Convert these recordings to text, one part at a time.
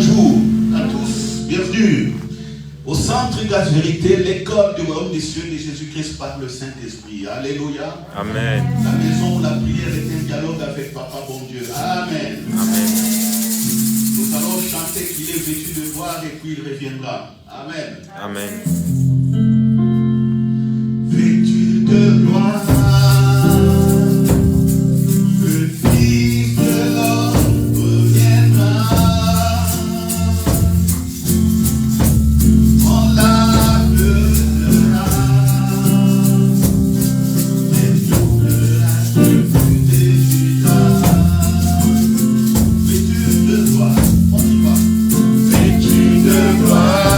Bonjour à tous, bienvenue au centre de la vérité, l'école du royaume des cieux de Jésus-Christ par le Saint-Esprit. Alléluia. Amen. La maison où la prière est un dialogue avec Papa bon Dieu. Amen. Amen. Nous allons chanter qu'il est vêtu de gloire et puis il reviendra. Amen. Amen. Vêtu de gloire. Gloire.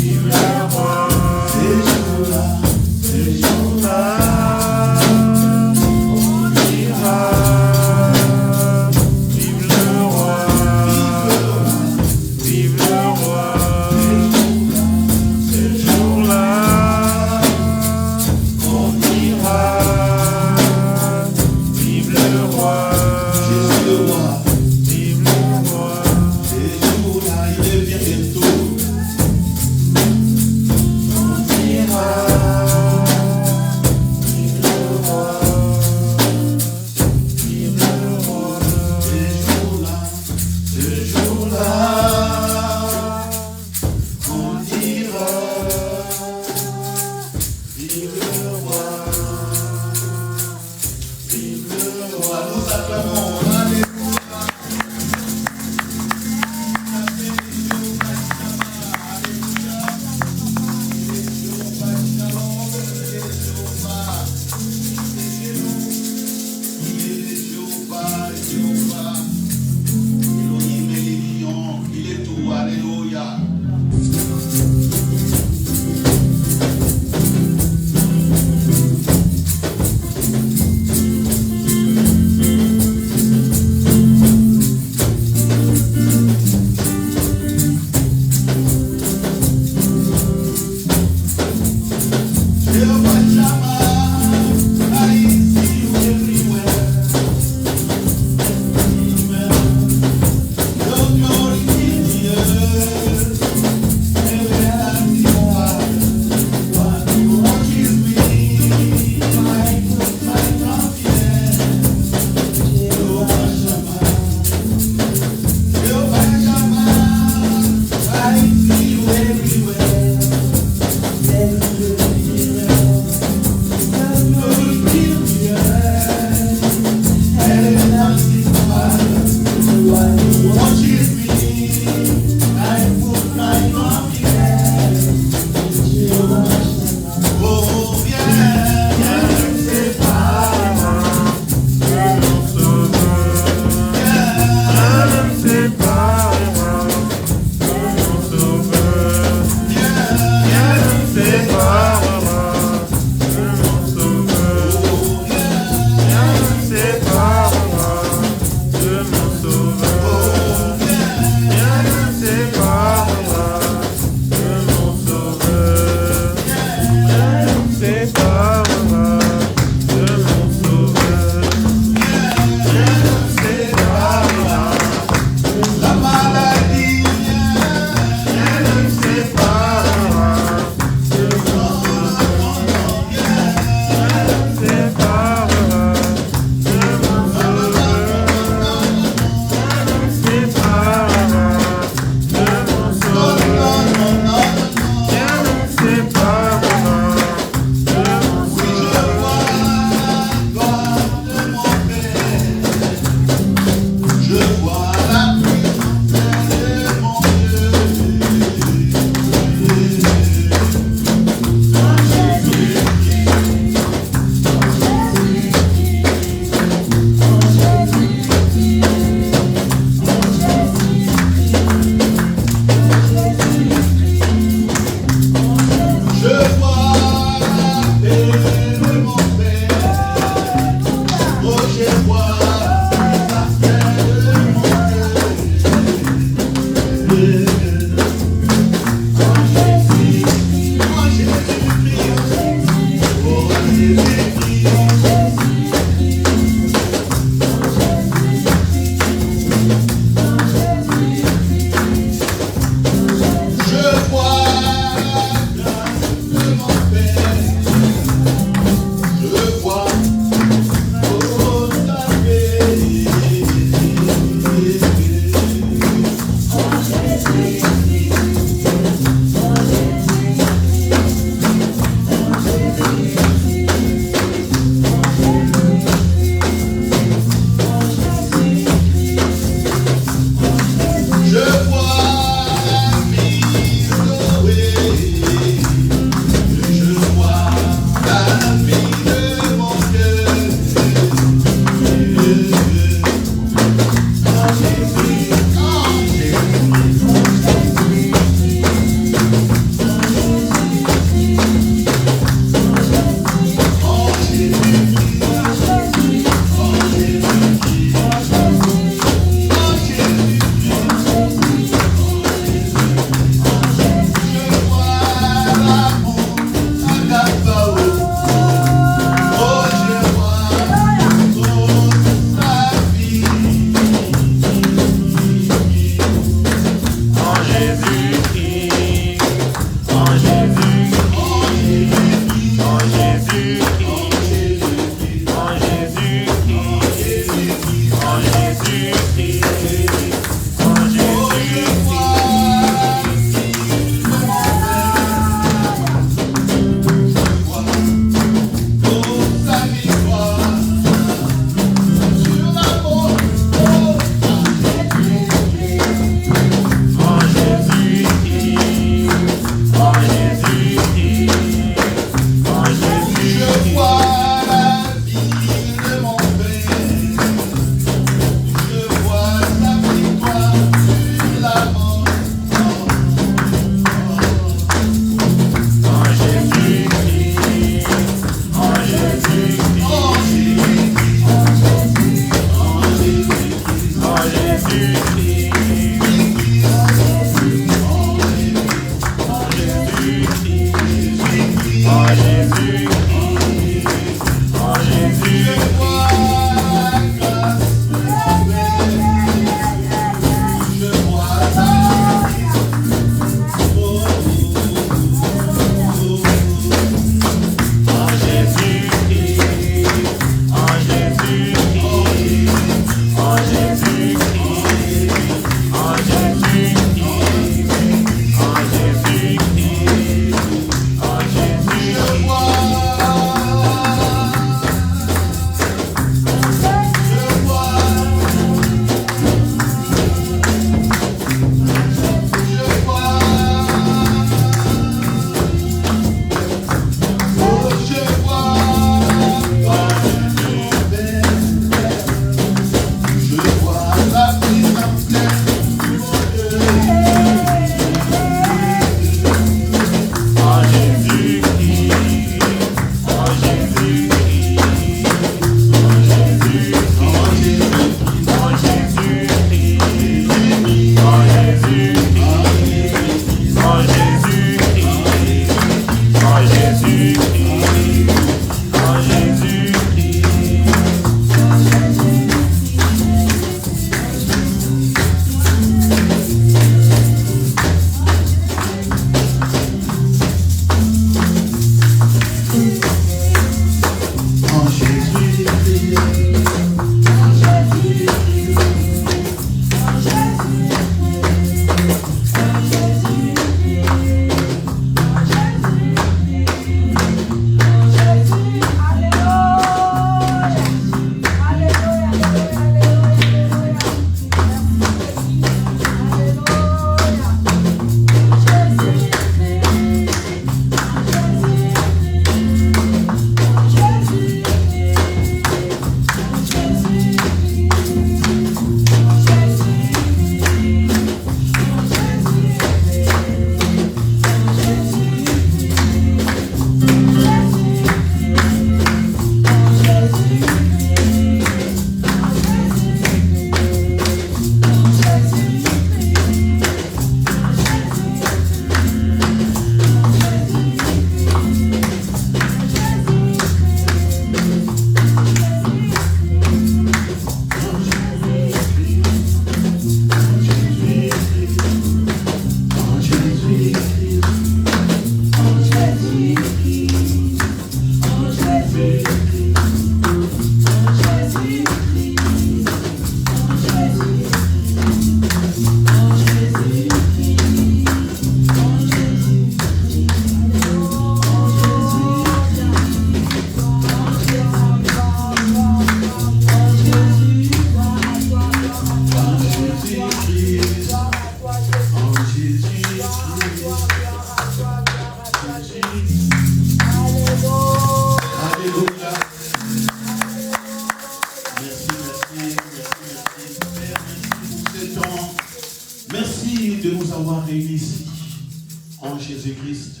en Jésus-Christ.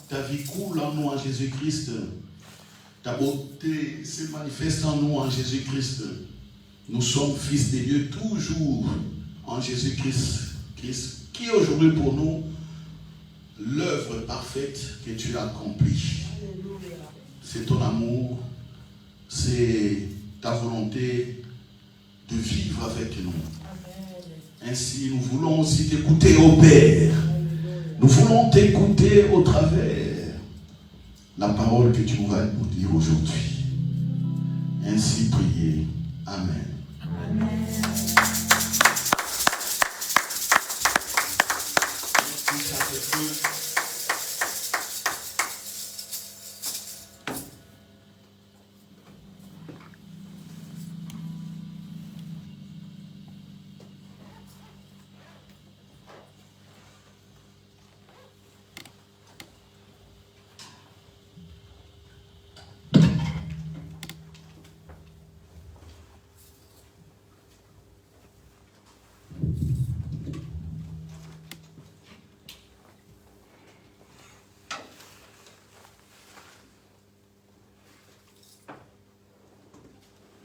Ta vie coule en nous en Jésus-Christ. Ta beauté se manifeste en nous en Jésus-Christ. Nous sommes fils de Dieu toujours en Jésus-Christ. Qui est aujourd'hui pour nous l'œuvre parfaite que tu as accomplie. C'est ton amour, c'est ta volonté de vivre avec nous. Ainsi, nous voulons aussi t'écouter, ô Père. Nous voulons t'écouter au travers la parole que tu vas nous dire aujourd'hui. Ainsi, priez. Amen. Amen.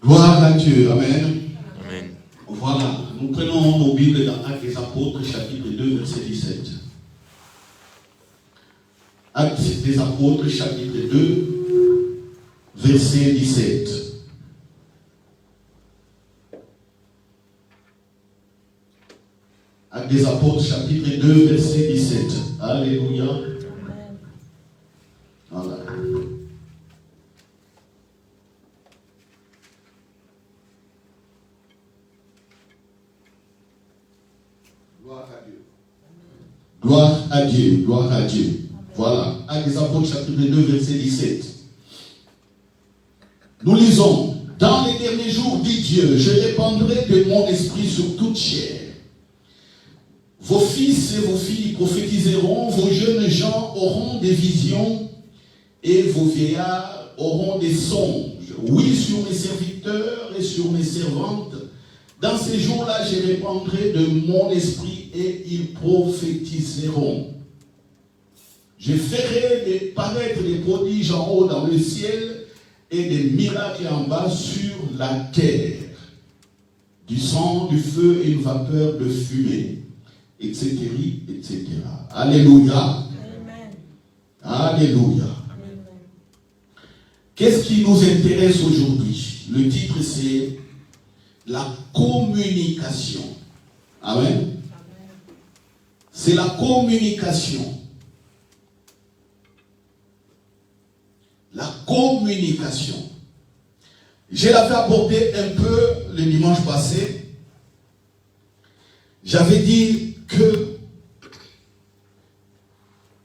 Gloire à Dieu, Amen. Amen. Voilà, nous prenons nos Bibles dans Actes des Apôtres, chapitre 2, verset 17. Actes des Apôtres, chapitre 2, verset 17. Actes des Apôtres, chapitre 2, verset 17. Alléluia. Voilà. Gloire à Dieu, gloire à Dieu. Voilà, Actes des Apôtres, chapitre 2, verset 17. Nous lisons, dans les derniers jours, dit Dieu, je répandrai de mon esprit sur toute chair. Vos fils et vos filles prophétiseront, vos jeunes gens auront des visions, et vos vieillards auront des songes. Oui, sur mes serviteurs et sur mes servantes, dans ces jours-là, je répandrai de mon esprit et ils prophétiseront. Je ferai paraître des prodiges en haut dans le ciel et des miracles en bas sur la terre. Du sang, du feu et une vapeur de fumée, etc., etc. Alléluia. Amen. Alléluia. Amen. Qu'est-ce qui nous intéresse aujourd'hui? Le titre c'est la communication. Amen. C'est la communication. La communication. Je l'avais abordé un peu le dimanche passé. J'avais dit que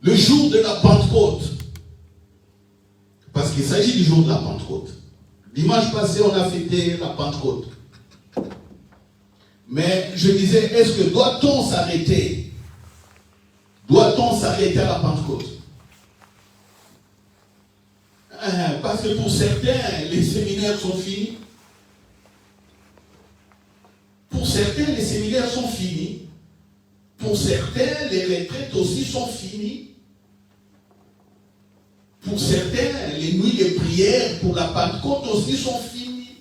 le jour de la Pentecôte, parce qu'il s'agit du jour de la Pentecôte. Dimanche passé, on a fêté la Pentecôte. Mais je disais, est-ce que doit-on s'arrêter? Doit-on s'arrêter à la Pentecôte? Parce que pour certains, les séminaires sont finis. Pour certains, les séminaires sont finis. Pour certains, les retraites aussi sont finies. Pour certains, les nuits de prière pour la Pentecôte aussi sont finies.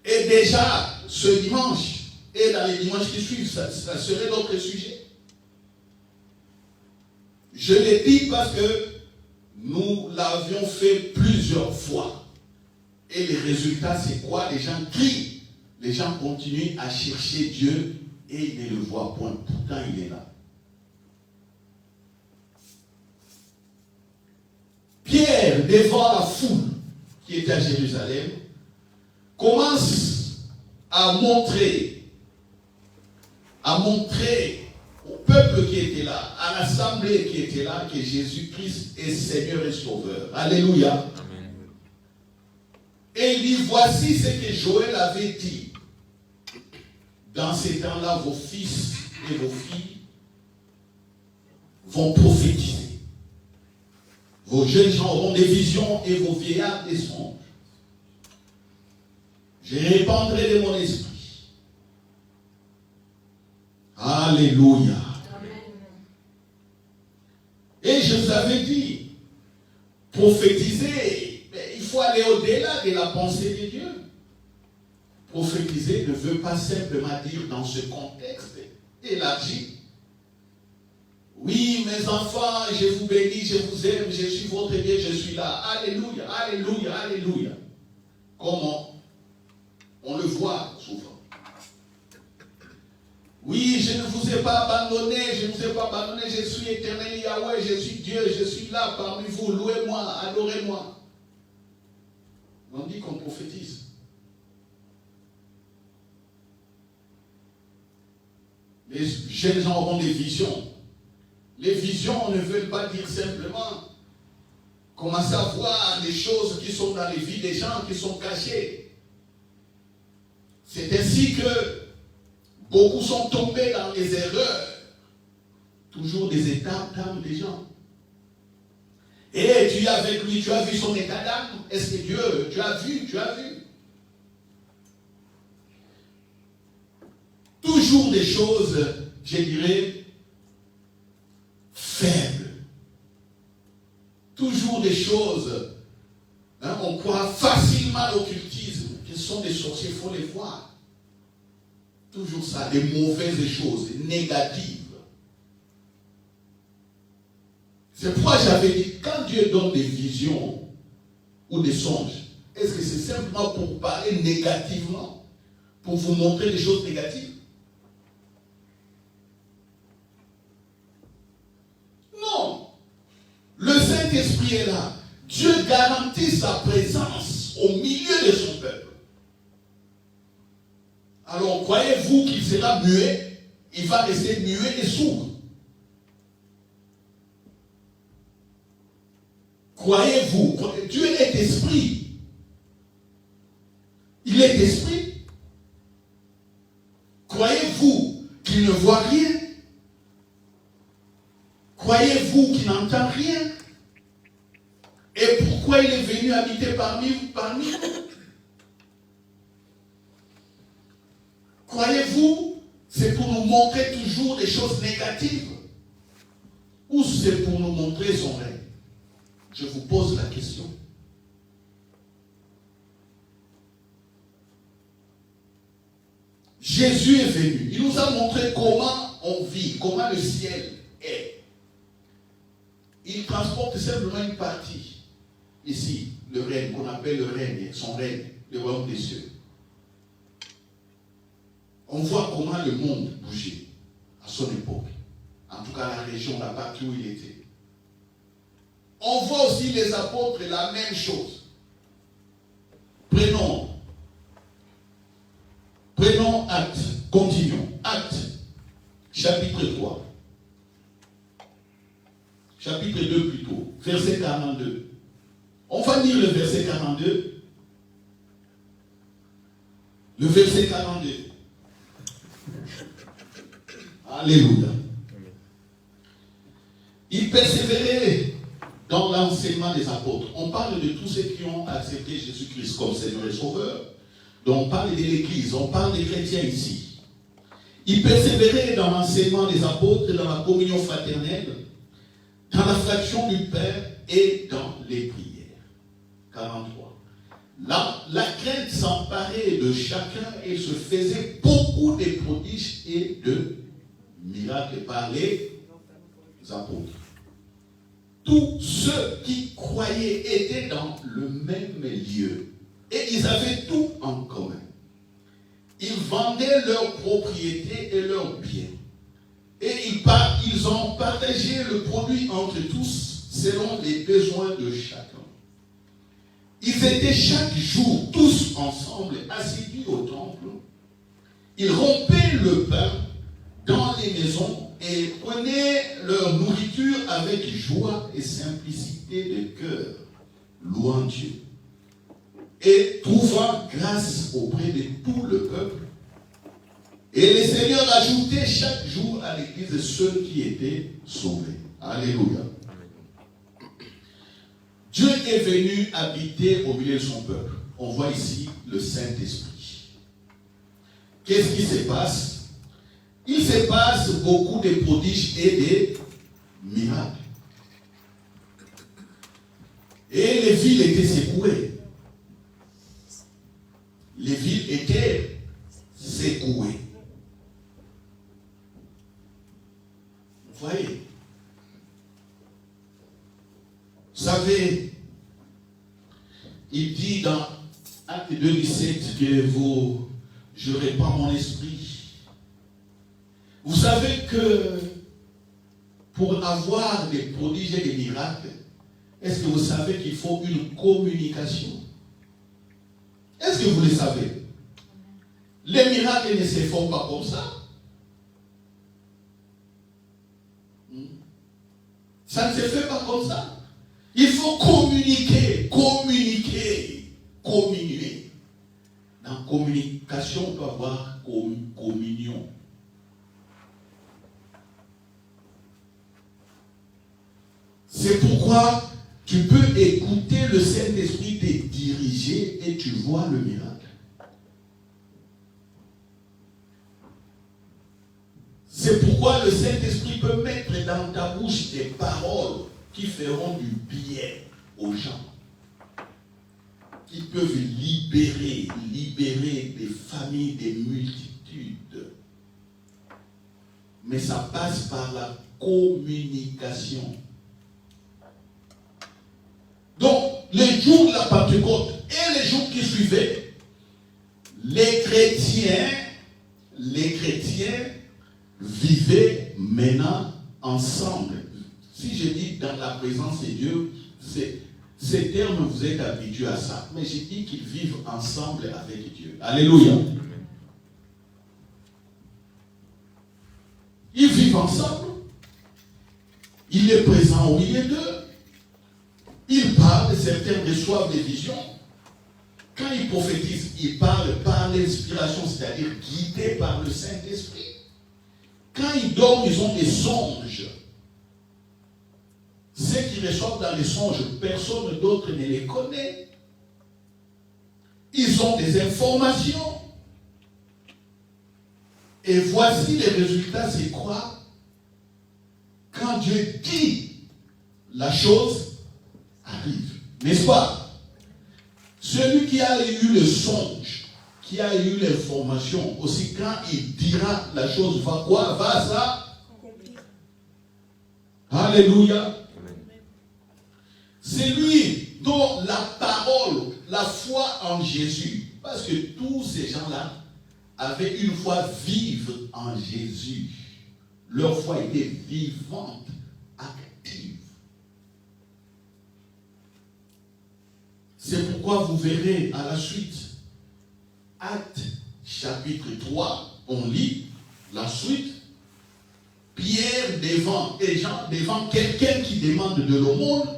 Et déjà, ce dimanche, et dans les dimanches qui suivent, ça serait notre sujet. Je l'ai dit parce que nous l'avions fait plusieurs fois. Et les résultats, c'est quoi? Les gens crient. Les gens continuent à chercher Dieu et ils ne le voient point. Pourtant, il est là. Pierre, devant la foule qui était à Jérusalem, commence à montrer au peuple qui était là, à l'assemblée qui était là, que Jésus-Christ est Seigneur et Sauveur. Alléluia. Amen. Et il dit, voici ce que Joël avait dit. Dans ces temps-là, vos fils et vos filles vont prophétiser. Vos jeunes gens auront des visions et vos vieillards des songes. Je répandrai de mon esprit. Alléluia. Et je vous avais dit, prophétiser, mais il faut aller au-delà de la pensée de Dieu. Prophétiser ne veut pas simplement dire dans ce contexte élargi. Oui, mes enfants, je vous bénis, je vous aime, je suis votre Dieu, je suis là. Alléluia, alléluia, alléluia. Comment on le voit souvent. Oui, je ne vous ai pas abandonné, je suis éternel Yahweh, je suis Dieu, je suis là parmi vous, louez-moi, adorez-moi. On dit qu'on prophétise. Les jeunes gens auront des visions. Les visions ne veulent pas dire simplement commencer à voir des choses qui sont dans les vies des gens, qui sont cachées. C'est ainsi que beaucoup sont tombés dans les erreurs. Toujours des états d'âme des gens. Et tu es avec lui, tu as vu son état d'âme. Est-ce que Dieu, tu as vu. Toujours des choses, je dirais, faibles. Toujours des choses, on croit facilement à l'occultisme, qui sont des sorciers, il faut les voir. Toujours ça, des mauvaises choses, négatives. C'est pourquoi j'avais dit, quand Dieu donne des visions ou des songes, est-ce que c'est simplement pour parler négativement, pour vous montrer des choses négatives? Non. Le Saint-Esprit est là. Dieu garantit sa présence au milieu de son peuple. Alors, croyez-vous qu'il sera muet? Il va rester muet et sourd. Croyez-vous? Dieu est esprit. Il est esprit. Croyez-vous qu'il ne voit rien? Croyez-vous qu'il n'entend rien? Et pourquoi il est venu habiter parmi nous? Croyez-vous, c'est pour nous montrer toujours des choses négatives? Ou c'est pour nous montrer son règne? Je vous pose la question. Jésus est venu. Il nous a montré comment on vit, comment le ciel est. Il transporte simplement une partie. Ici, le règne, qu'on appelle le règne, son règne, le royaume des cieux. On voit comment le monde bougeait à son époque. En tout cas, la région, la partie où il était. On voit aussi les apôtres la même chose. Prenons Actes, continuons. Actes, chapitre 3. Chapitre 2 plutôt, verset 42. On va lire le verset 42. Le verset 42. Alléluia. Il persévérait dans l'enseignement des apôtres. On parle de tous ceux qui ont accepté Jésus-Christ comme Seigneur et Sauveur. Donc on parle de l'Église, on parle des chrétiens ici. Il persévérait dans l'enseignement des apôtres, dans la communion fraternelle, dans la fraction du Père et dans les prières. 43. La crainte s'emparait de chacun et se faisait beaucoup de prodiges et de miracles par les apôtres. Tous ceux qui croyaient étaient dans le même lieu et ils avaient tout en commun. Ils vendaient leurs propriétés et leurs biens. Et ils ont partagé le produit entre tous selon les besoins de chacun. Ils étaient chaque jour tous ensemble assidus au temple. Ils rompaient le pain dans les maisons et prenaient leur nourriture avec joie et simplicité de cœur, louant Dieu et trouvant grâce auprès de tout le peuple. Et le Seigneur ajoutait chaque jour à l'église ceux qui étaient sauvés. Alléluia. Dieu est venu habiter au milieu de son peuple. On voit ici le Saint-Esprit. Qu'est-ce qui se passe? Il se se passe beaucoup de prodiges et des miracles. Et les villes étaient secouées. Les villes étaient secouées. Vous voyez? Vous savez, il dit dans Acte 2:17 que je répands mon esprit. Vous savez que pour avoir des prodiges et des miracles, est-ce que vous savez qu'il faut une communication? Est-ce que vous le savez? Les miracles ne se font pas comme ça. Ça ne se fait pas comme ça. Il faut communiquer, communier. Dans communication, on peut avoir communion. C'est pourquoi tu peux écouter le Saint-Esprit te diriger et tu vois le miracle. C'est pourquoi le Saint-Esprit peut mettre dans ta bouche des paroles qui feront du bien aux gens. Qui peuvent libérer des familles, des multitudes. Mais ça passe par la communication. Donc, les jours de la Pentecôte et les jours qui suivaient, les chrétiens vivaient maintenant ensemble. Si je dis dans la présence de Dieu, ces termes, vous êtes habitués à ça. Mais je dis qu'ils vivent ensemble avec Dieu. Alléluia. Ils vivent ensemble. Il est présent au milieu d'eux. Ils parlent, certains reçoivent des visions. Quand ils prophétisent, ils parlent par l'inspiration, c'est-à-dire guidés par le Saint-Esprit. Quand ils dorment, ils ont des songes. Ceux qui reçoivent dans les songes, personne d'autre ne les connaît. Ils ont des informations. Et voici les résultats, c'est quoi? Quand Dieu dit, la chose arrive. N'est-ce pas? Celui qui a eu le songe, qui a eu l'information, aussi quand il dira la chose, va quoi? Va ça? Alléluia. C'est lui dont la parole, la foi en Jésus, parce que tous ces gens-là avaient une foi vive en Jésus. Leur foi était vivante, active. C'est pourquoi vous verrez à la suite, Actes chapitre 3, on lit la suite. Pierre devant les gens, devant quelqu'un qui demande de l'aumône.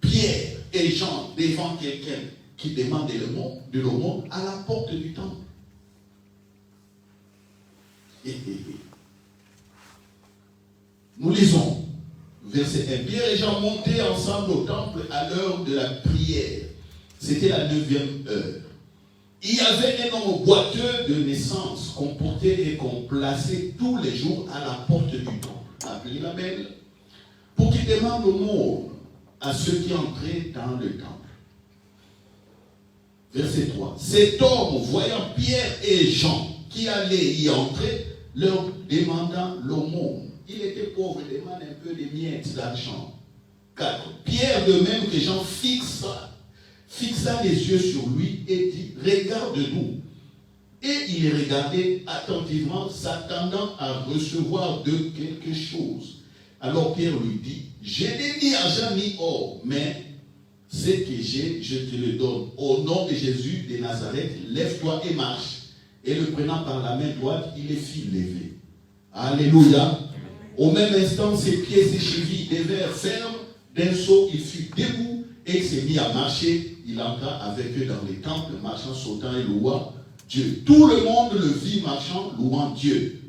Pierre et Jean devant quelqu'un qui demande de l'aumône à la porte du temple. Nous lisons verset 1. Pierre et Jean montaient ensemble au temple à l'heure de la prière. C'était la 9e heure. Il y avait un homme boiteux de naissance qu'on portait et qu'on plaçait tous les jours à la porte du temple, appelé la belle, pour qu'il demande l'aumône à ceux qui entraient dans le temple. Verset 3. Cet homme, voyant Pierre et Jean qui allaient y entrer, leur demandant l'aumône. Il était pauvre, il demande un peu de miettes d'argent. 4. Pierre, de même que Jean, fixa les yeux sur lui et dit, regarde-nous. Et il regardait attentivement, s'attendant à recevoir de quelque chose. Alors Pierre lui dit, je n'ai ni argent ni or, mais ce que j'ai, je te le donne. Au nom de Jésus de Nazareth, lève-toi et marche. Et le prenant par la main droite, il les fit lever. Alléluia. Au même instant, ses pieds et ses chevilles devinrent fermes. D'un saut, il fut debout et s'est mis à marcher. Il entra avec eux dans les temples, marchant, sautant et louant Dieu. Tout le monde le vit marchant, louant Dieu.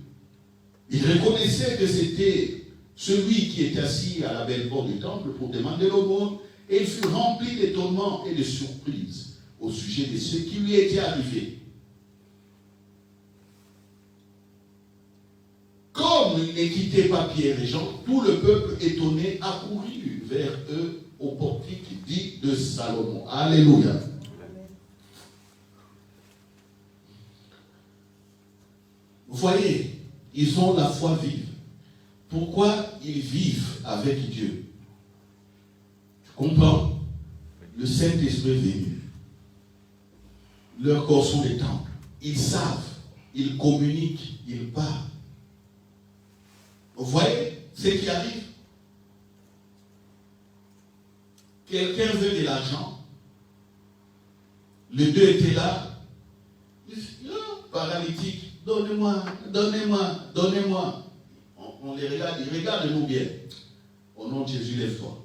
Il reconnaissait que c'était celui qui était assis à la belle porte du temple pour demander l'aumône, et il fut rempli d'étonnement et de surprise au sujet de ce qui lui était arrivé. comme ils ne quittaient pas Pierre et Jean, tout le peuple étonné accourut vers eux au portique dit de Salomon. Alléluia. Vous voyez, ils ont la foi vive. Pourquoi ils vivent avec Dieu? Tu comprends? Le Saint-Esprit est venu. Leurs corps sont des temples. Ils savent, ils communiquent, ils parlent. Vous voyez ce qui arrive? Quelqu'un veut de l'argent. Les deux étaient là. Ils disent, oh, paralytique, donnez-moi, donnez-moi, donnez-moi. On les regarde, ils regardent nous bien. Au nom de Jésus, lève-toi.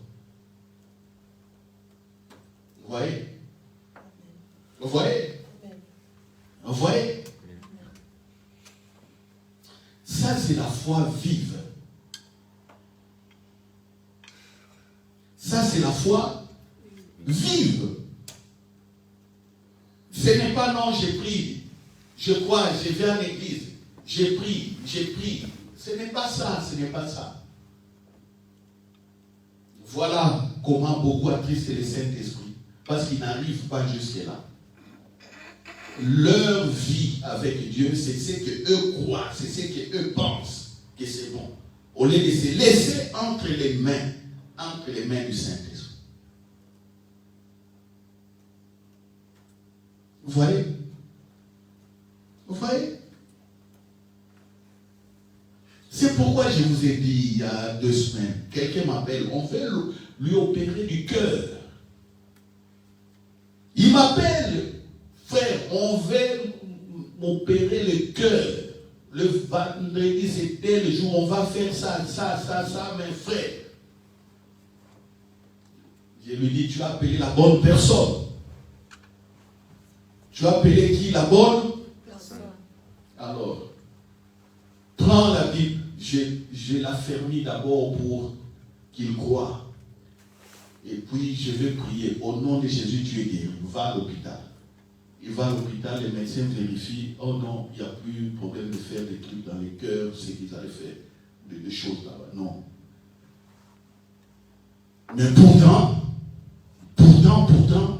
Vous voyez? Vous voyez? Vous voyez? Ça, c'est la foi vive. Ça, c'est la foi vive. Ce n'est pas non, j'ai pris, je crois, je vais à l'église, j'ai pris, j'ai pris. Ce n'est pas ça, ce n'est pas ça. Voilà comment beaucoup attristent le Saint-Esprit. Parce qu'ils n'arrivent pas jusque-là. Leur vie avec Dieu, c'est ce qu'eux croient, c'est ce qu'eux pensent que c'est bon. Au lieu de se laisser entre les mains du Saint-Esprit. Vous voyez? Vous voyez? C'est pourquoi je vous ai dit il y a 2 semaines, quelqu'un m'appelle, on veut lui opérer du cœur. Il m'appelle, frère, on veut m'opérer le cœur. Le vendredi, c'était le jour où on va faire ça, mes frères. Je lui dis, tu as appelé la bonne personne. Tu as appelé qui? La bonne personne. Alors, prends la Bible. Je la ferme d'abord pour qu'il croie. Et puis, je vais prier. Au nom de Jésus, tu es guéri. Va à l'hôpital. Il va à l'hôpital, les médecins vérifient. Oh non, il n'y a plus de problème de faire des trucs dans les cœurs, c'est qu'ils allaient faire des choses là-bas. Non. Mais pourtant,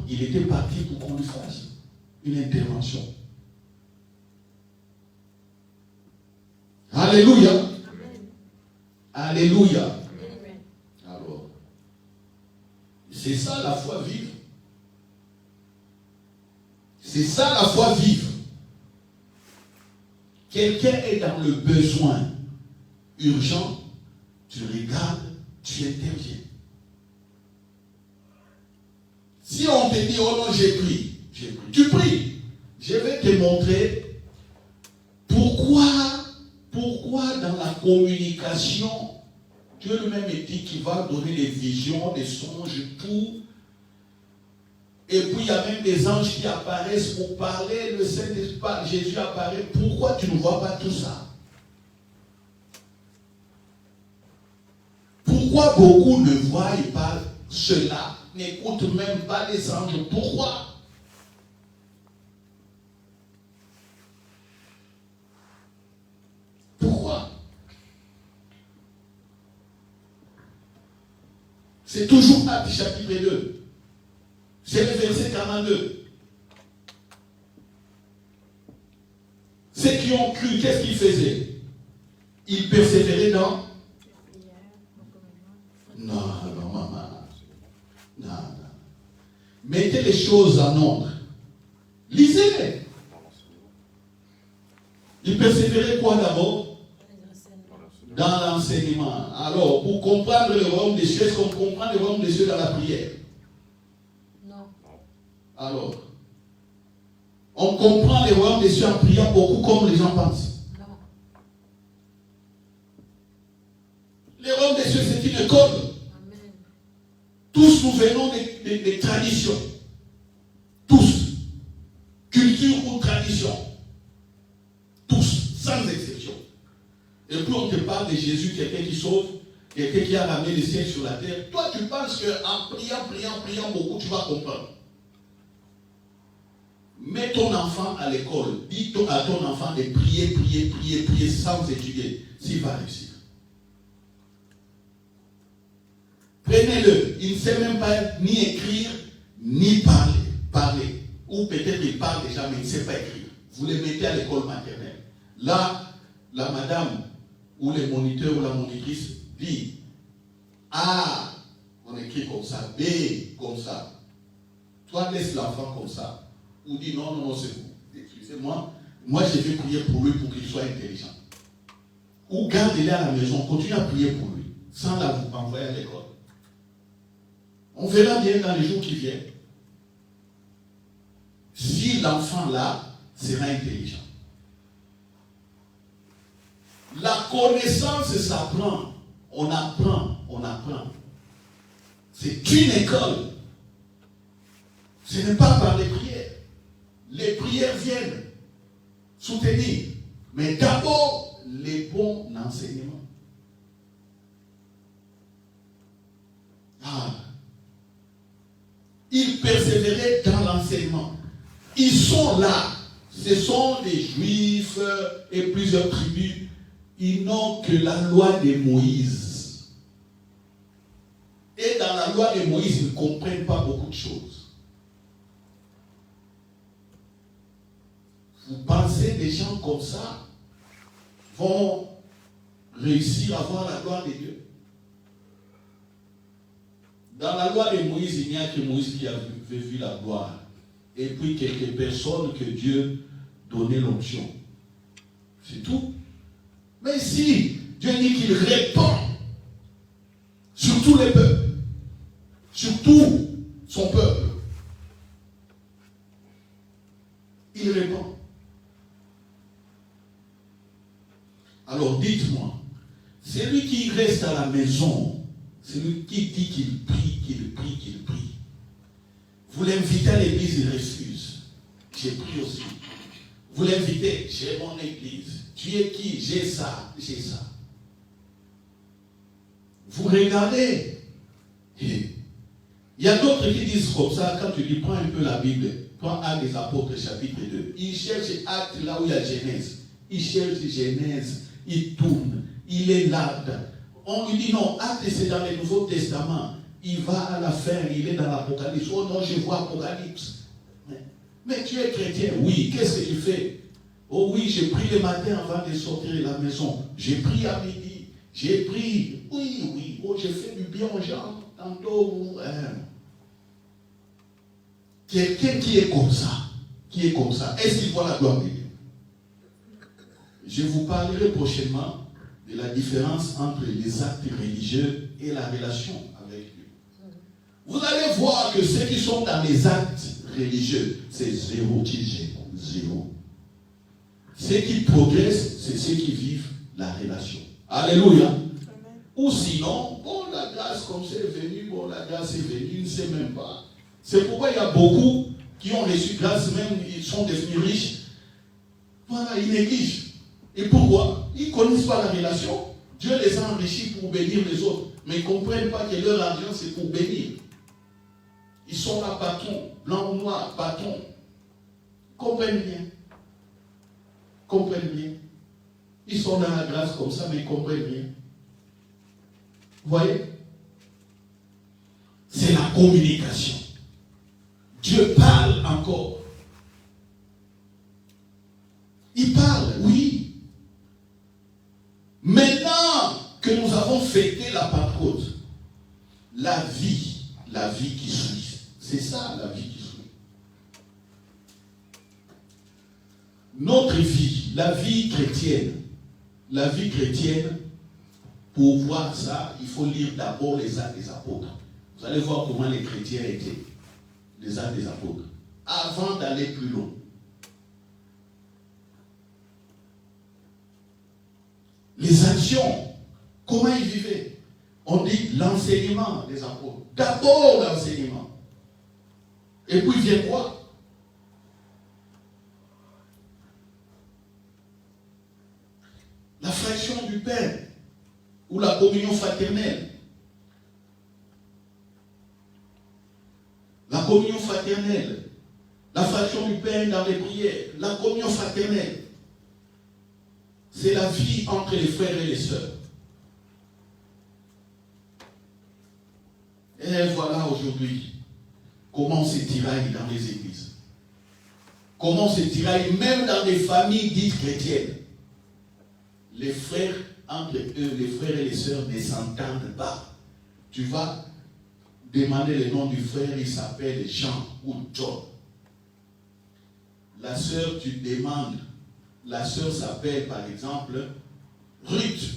il était parti pour qu'on lui fasse une intervention. Alléluia. Amen. Alléluia. Amen. Alors, c'est ça la foi vive. C'est ça la foi vive. Quelqu'un est dans le besoin urgent, tu regardes, tu interviens. Si on te dit, oh non, j'ai pris, tu pries. Je vais te montrer pourquoi dans la communication, Dieu lui-même dit qu'il va donner des visions, des songes, tout. Et puis il y a même des anges qui apparaissent pour parler, le Saint-Esprit, Jésus apparaît. Pourquoi tu ne vois pas tout ça? Pourquoi beaucoup ne voient pas cela, n'écoutent même pas les anges? Pourquoi? Pourquoi? C'est toujours Actes chapitre 2. C'est le verset 42. Ceux qui ont cru, qu'est-ce qu'ils faisaient? Ils persévéraient dans... Non, maman. Non. Mettez les choses en ordre. Lisez-les. Ils persévéraient quoi d'abord? Dans l'enseignement. Alors, pour comprendre le royaume des cieux, est-ce qu'on comprend le royaume des cieux dans la prière? Alors, on comprend les royaumes des cieux en priant beaucoup comme les gens pensent. Non. Les royaumes des cieux, c'est une école. Amen. Tous nous venons des traditions. Tous. Culture ou tradition. Tous, sans exception. Et puis on te parle de Jésus, quelqu'un qui sauve, quelqu'un qui a ramené le ciel sur la terre. Toi, tu penses qu'en priant beaucoup, tu vas comprendre. Mets ton enfant à l'école. Dis à ton enfant de prier, prier, prier, prier sans étudier. S'il va réussir. Prenez-le. Il ne sait même pas ni écrire, ni parler. Ou peut-être il parle déjà, mais il ne sait pas écrire. Vous les mettez à l'école maternelle. Là, la madame ou le moniteur ou la monitrice dit A, on écrit comme ça, B, comme ça. Toi, laisse l'enfant comme ça. Ou dis non, non, non, c'est vous. Excusez-moi, moi je vais prier pour lui pour qu'il soit intelligent. Ou gardez-le à la maison, continuez à prier pour lui, sans la vous envoyer à l'école. On verra bien dans les jours qui viennent si l'enfant là sera intelligent. La connaissance s'apprend. On apprend, on apprend. C'est une école. Ce n'est pas par les prières. Les prières viennent soutenir. Mais d'abord, les bons enseignements. Ah. Ils persévéraient dans l'enseignement. Ils sont là. Ce sont des Juifs et plusieurs tribus. Ils n'ont que la loi de Moïse. Et dans la loi de Moïse, ils ne comprennent pas beaucoup de choses. Vous pensez des gens comme ça vont réussir à voir la gloire de Dieu? Dans la loi de Moïse, il n'y a que Moïse qui avait vu la gloire. Et puis quelques personnes que Dieu donnait l'onction. C'est tout. Mais si Dieu dit qu'il répand sur tous les peuples, sur tout son peuple, il répand. Alors dites-moi, celui qui reste à la maison, celui qui dit qu'il prie, qu'il prie, qu'il prie, vous l'invitez à l'église, il refuse. J'ai pris aussi. Vous l'invitez, j'ai mon église. Tu es qui? J'ai ça, j'ai ça. Vous regardez. Il y a d'autres qui disent comme ça, quand tu dis, prends un peu la Bible, prends Actes des Apôtres, chapitre 2. Ils cherchent Actes là où il y a Genèse. Ils cherchent Genèse, ils tournent, il est là. On lui dit non, Actes c'est dans le Nouveau Testament. Il va à la fin, il est dans l'Apocalypse. Oh non, je vois Apocalypse. Mais tu es chrétien, oui. Qu'est-ce que tu fais? Oh oui, j'ai pris le matin avant de sortir de la maison. J'ai pris à midi. J'ai pris. Oui, oui. Oh, j'ai fait du bien aux gens. Tantôt. Quelqu'un qui est comme ça. Qui est comme ça. Est-ce qu'il voit la gloire de Dieu? Je vous parlerai prochainement de la différence entre les actes religieux et la relation avec Dieu. Vous allez voir que ceux qui sont dans les actes religieux, c'est zéro qui gêne. Zéro. Ceux qui progressent, c'est ceux qui vivent la relation. Alléluia. Amen. Ou sinon, bon, la grâce comme c'est venu, bon, la grâce est venue, ils ne sait même pas. C'est pourquoi il y a beaucoup qui ont reçu grâce, même ils sont devenus riches. Voilà, ils négligent. Et pourquoi? Ils ne connaissent pas la relation. Dieu les a enrichis pour bénir les autres. Mais ils ne comprennent pas que leur argent, c'est pour bénir. Ils sont là, bâtons, blanc ou noir, bâtons. Comprennent bien. Comprennent bien. Ils sont dans la grâce comme ça, mais ils comprennent bien. Vous voyez? C'est la communication. Dieu parle encore. Il parle, oui. Maintenant que nous avons fêté la Pentecôte, la vie qui suit. C'est ça, la vie qui suit. Notre vie, la vie chrétienne, pour voir ça, il faut lire d'abord les actes des apôtres. Vous allez voir comment les chrétiens étaient, les actes des apôtres, avant d'aller plus loin. Les actions, comment ils vivaient? On dit l'enseignement des apôtres. D'abord l'enseignement. Et puis vient quoi? La fraction du pain ou la communion fraternelle. La communion fraternelle, la fraction du pain dans les prières, la communion fraternelle. C'est la vie entre les frères et les sœurs. Et voilà aujourd'hui comment on se tiraille dans les églises. Comment on se tiraille même dans les familles dites chrétiennes. Les frères, entre eux, les frères et les sœurs ne s'entendent pas. Tu vas demander le nom du frère, il s'appelle Jean ou John. La sœur, tu demandes, la sœur s'appelle par exemple Ruth.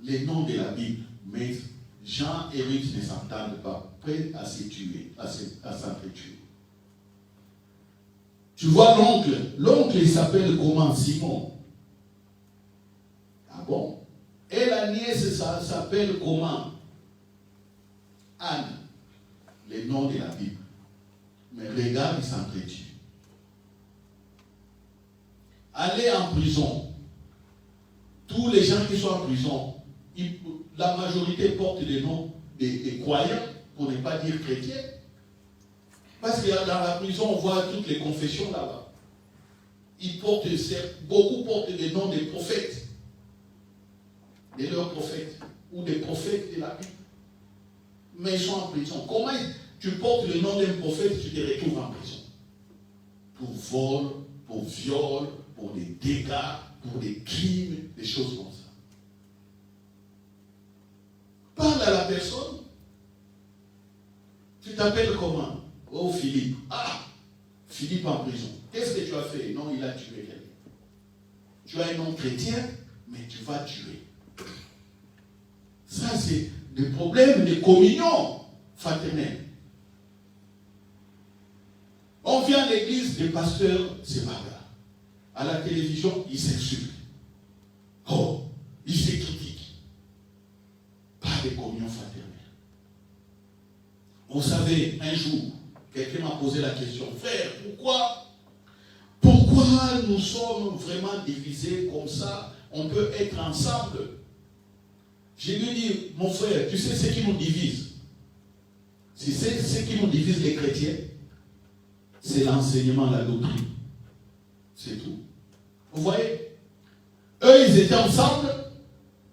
Les noms de la Bible, mais Jean et Ruth ne s'entendent pas, prêts à se tuer, à s'entretuer. Tu vois l'oncle il s'appelle comment? Simon. Ah bon? Et la nièce, ça s'appelle comment? Anne. Les noms de la Bible. Mais regarde, ils s'entretuent. Allez en prison. Tous les gens qui sont en prison, la majorité porte des noms des croyants, pour ne pas dire chrétiens. Parce que dans la prison, on voit toutes les confessions là-bas. Beaucoup portent des noms des prophètes, de leurs prophètes, ou des prophètes de la Bible. Mais ils sont en prison. Comment tu portes le nom d'un prophète, tu te retrouves en prison? Pour vol, pour viol, pour des dégâts, pour des crimes, des choses comme ça. Parle à la personne. Tu t'appelles comment? Oh, Philippe. Ah, Philippe en prison. Qu'est-ce que tu as fait? Non, il a tué quelqu'un. Tu as un nom chrétien, mais tu vas tuer. Ça, c'est des problèmes de communion fraternelle. On vient à l'église, les pasteurs, c'est pas grave. À la télévision, ils s'insultent. Oh, ils se critiquent. Pas de communion fraternelle. Vous savez, un jour, quelqu'un m'a posé la question, frère, pourquoi nous sommes vraiment divisés comme ça? On peut être ensemble. Je lui ai dit, mon frère, tu sais ce qui nous divise? Si c'est ce qui nous divise les chrétiens, c'est l'enseignement, la doctrine. C'est tout. Vous voyez? Eux, ils étaient ensemble.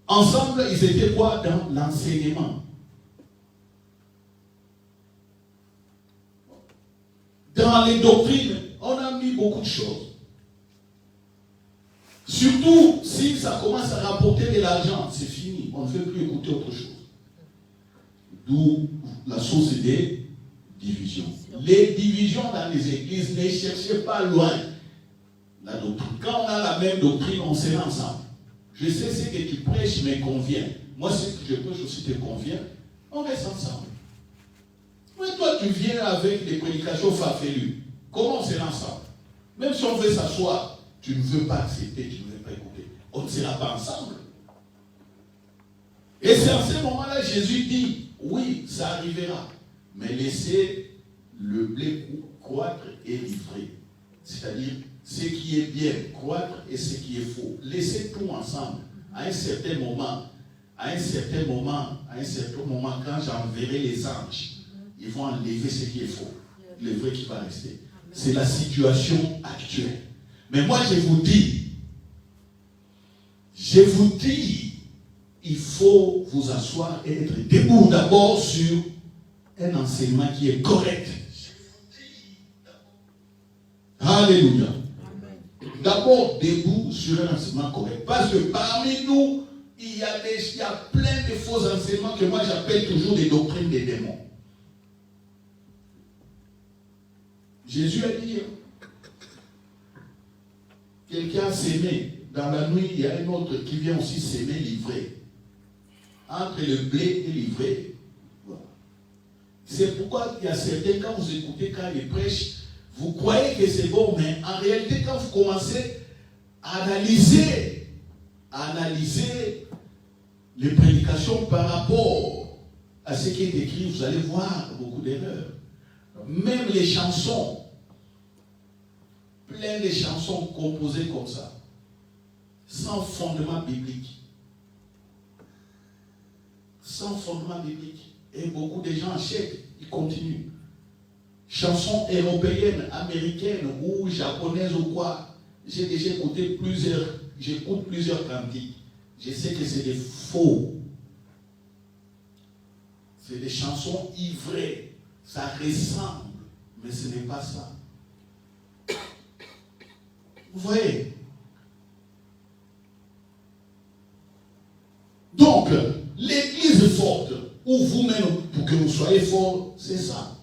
Ensemble, ils étaient quoi? Dans l'enseignement. Dans les doctrines, on a mis beaucoup de choses. Surtout si ça commence à rapporter de l'argent, c'est fini. On ne veut plus écouter autre chose. D'où la source des divisions. Les divisions dans les églises, ne cherchez pas loin la doctrine. Quand on a la même doctrine, on se met ensemble. Je sais ce que tu prêches me convient. Moi, ce que je prêche aussi te convient. On reste ensemble. Mais toi, tu viens avec des prédications farfelues. Comment on sera ensemble? Même si on veut s'asseoir, tu ne veux pas accepter, tu ne veux pas écouter. On ne sera pas ensemble. Et c'est en ce moment-là, Jésus dit, oui, ça arrivera. Mais laissez le blé croître et livrer. C'est-à-dire, ce qui est bien croître et ce qui est faux. Laissez tout ensemble. À un certain moment, quand j'enverrai les anges, ils vont enlever ce qui est faux, le vrai qui va rester. C'est la situation actuelle. Mais moi, je vous dis, il faut vous asseoir et être debout d'abord sur un enseignement qui est correct. Alléluia. D'abord debout sur un enseignement correct. Parce que parmi nous, il y a plein de faux enseignements que moi j'appelle toujours des doctrines des démons. Jésus a dit, quelqu'un a sémé. Dans la nuit, il y a un autre qui vient aussi s'aimer l'ivraie. Entre le blé et l'ivraie. Voilà. C'est pourquoi il y a certains, quand vous écoutez, quand ils prêchent, vous croyez que c'est bon, mais en réalité, quand vous commencez à analyser les prédications par rapport à ce qui est écrit, vous allez voir beaucoup d'erreurs. Même les chansons, plein de chansons composées comme ça, sans fondement biblique. Sans fondement biblique. Et beaucoup de gens achètent, ils continuent. chansons européennes, américaines ou japonaises ou quoi. J'ai déjà écouté j'écoute plusieurs cantiques. Je sais que c'est des faux. C'est des chansons ivrées. Ça ressemble, mais ce n'est pas ça. Vous voyez? Donc, l'église forte, ou vous-même, pour que vous soyez fort, c'est ça.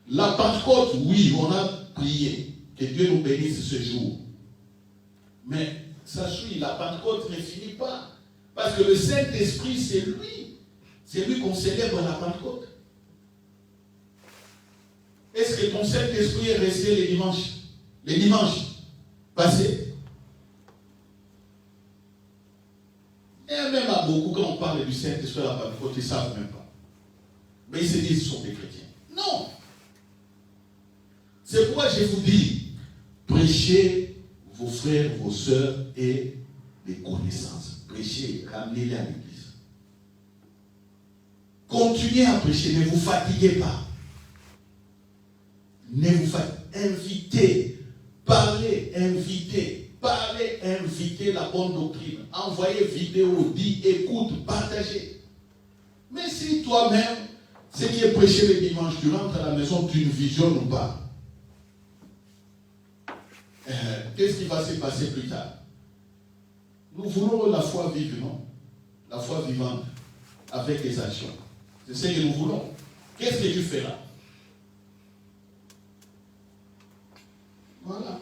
La Pentecôte, oui, on a prié. Que Dieu nous bénisse ce jour. Mais, sachez, la Pentecôte ne finit pas. Parce que le Saint-Esprit, c'est lui. C'est lui qu'on célèbre la Pentecôte. Est-ce que ton Saint-Esprit est resté les dimanches passés? Et même à beaucoup, quand on parle du Saint-Esprit à la Pentecôte, ils ne savent même pas. Mais ils se disent qu'ils sont des chrétiens. Non. C'est pourquoi je vous dis, prêchez vos frères, vos sœurs et les connaissances. Prêchez, ramenez-les à l'église. Continuez à prêcher, ne vous fatiguez pas. Ne vous fatiguez. Invitez, parlez, invitez la bonne doctrine. Envoyez vidéo, dit, écoute, partagez. Mais si toi-même, ce qui est prêché le dimanche, tu rentres à la maison, tu ne visionnes ou pas, qu'est-ce qui va se passer plus tard? Nous voulons la foi vive, non? La foi vivante, avec les actions. C'est ce que nous voulons. Qu'est-ce que tu feras? Voilà.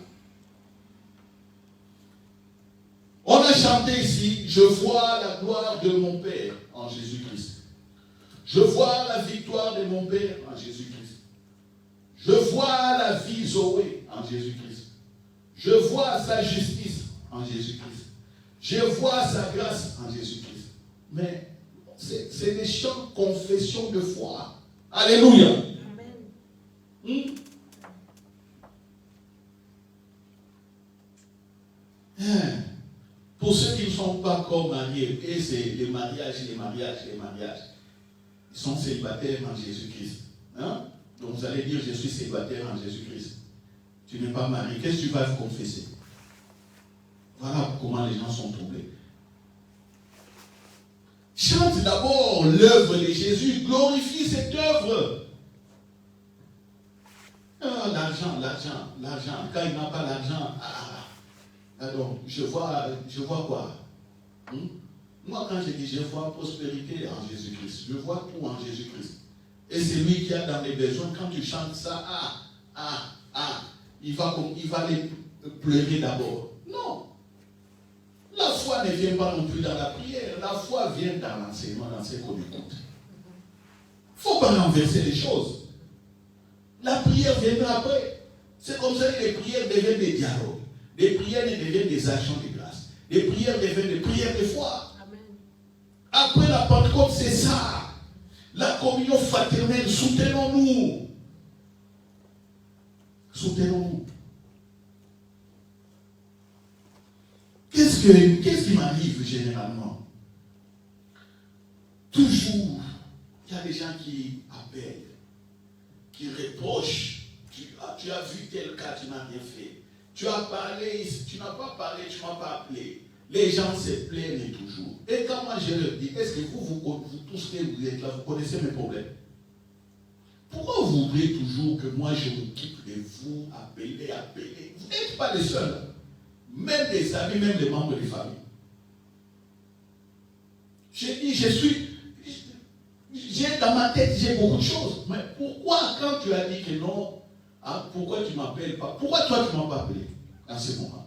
On a chanté ici, je vois la gloire de mon Père en Jésus-Christ. Je vois la victoire de mon Père en Jésus-Christ. Je vois la vie Zoé en Jésus-Christ. Je vois sa justice en Jésus-Christ. Je vois sa grâce en Jésus-Christ. Mais c'est des chants de confession de foi. Alléluia. Amen. Pour ceux qui ne sont pas encore mariés, et c'est les mariages. Ils sont célibataires en Jésus-Christ. Hein? Donc vous allez dire, je suis célibataire en Jésus-Christ. Tu n'es pas marié. Qu'est-ce que tu vas confesser? Voilà comment les gens sont troublés. Chante d'abord l'œuvre de Jésus. Glorifie cette œuvre. L'argent. Quand il n'a pas l'argent, alors, je vois quoi? Moi, quand je dis je vois prospérité en Jésus-Christ, je vois tout en Jésus-Christ. Et c'est lui qui a dans les besoins. Quand tu chantes ça, il va aller pleurer d'abord. Non. La foi ne vient pas non plus dans la prière. La foi vient dans l'enseignement, dans ce qu'on écoute. Il ne faut pas renverser les choses. La prière viendra après. C'est comme ça que les prières deviennent des dialogues. Les prières deviennent des actions de grâce. Les prières deviennent des prières de foi. Amen. Après la Pentecôte, c'est ça. La communion fraternelle, soutenons-nous. Soutenons-nous. Qu'est-ce qui m'arrive généralement? Toujours, il y a des gens qui appellent, qui reprochent. Tu as vu tel cas, tu n'as rien fait. Tu as parlé, tu n'as pas parlé, tu ne m'as pas appelé. Les gens se plaignent toujours. Et quand moi je leur dis, est-ce que vous tous que vous êtes là, vous connaissez mes problèmes? Pourquoi vous voulez toujours que moi je m'occupe de vous, appeler? Vous n'êtes pas les seuls. Même des amis, même des membres de famille. J'ai dit, j'ai dans ma tête, j'ai beaucoup de choses. Mais pourquoi quand tu as dit que non, pourquoi tu ne m'appelles pas? Pourquoi toi tu ne m'as pas appelé à ce moment?